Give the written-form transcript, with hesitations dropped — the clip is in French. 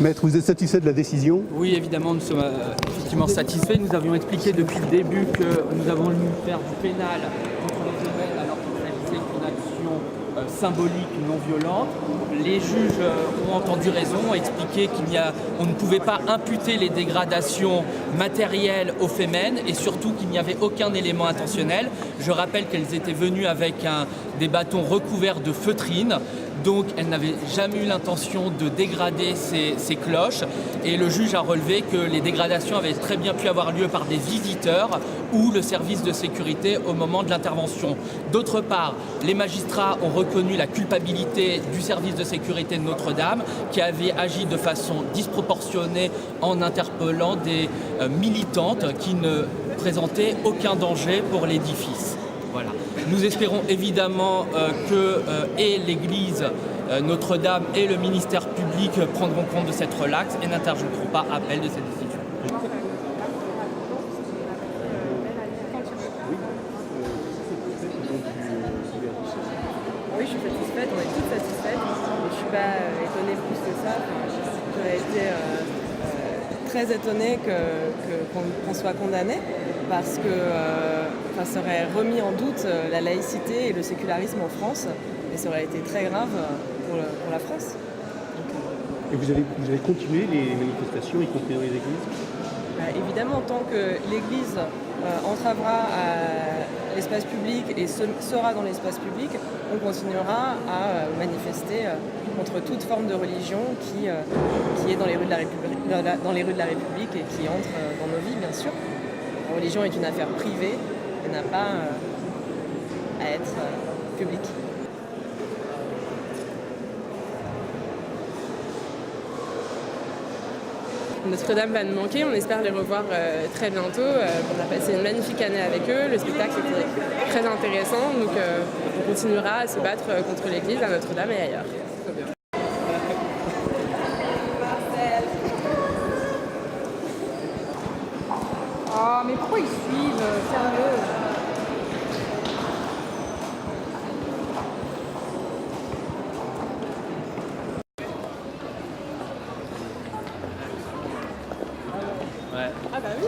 Maître, vous êtes satisfait de la décision? Oui, évidemment, nous sommes effectivement satisfaits. Nous avions expliqué depuis le début que nous avons voulu faire du pénal contre les rebelles alors qu'il s'agissait d'une action symbolique, non violente. Les juges ont entendu raison, ont expliqué qu'on ne pouvait pas imputer les dégradations matérielles aux Femen et surtout qu'il n'y avait aucun élément intentionnel. Je rappelle qu'elles étaient venues avec des bâtons recouverts de feutrine. Donc elle n'avait jamais eu l'intention de dégrader ces cloches et le juge a relevé que les dégradations avaient très bien pu avoir lieu par des visiteurs ou le service de sécurité au moment de l'intervention. D'autre part, les magistrats ont reconnu la culpabilité du service de sécurité de Notre-Dame qui avait agi de façon disproportionnée en interpellant des militantes qui ne présentaient aucun danger pour l'édifice. Voilà. Nous espérons évidemment que et l'Église Notre-Dame et le ministère public prendront compte de cette relaxe et n'interjetteront pas appel de cette décision. Oui, je suis satisfaite, on est toutes satisfaites. Je ne suis pas étonnée plus que ça. J'aurais été très étonnée qu'on soit condamné parce que ça aurait remis en doute la laïcité et le sécularisme en France et ça aurait été très grave pour la France. Et vous allez continuer les manifestations, y compris dans les églises? Évidemment, tant que l'Église entravera à l'espace public et sera dans l'espace public, on continuera à manifester contre toute forme de religion qui est dans les rues de la République et qui entre dans nos vies, bien sûr. La religion est une affaire privée et n'a pas à être publique. Notre-Dame va nous manquer, on espère les revoir très bientôt. On a passé une magnifique année avec eux, le spectacle était très intéressant, donc on continuera à se battre contre l'Église à Notre-Dame et ailleurs. Oh, mais pourquoi ils suivent? Sérieux? Ouais. Ah bah oui.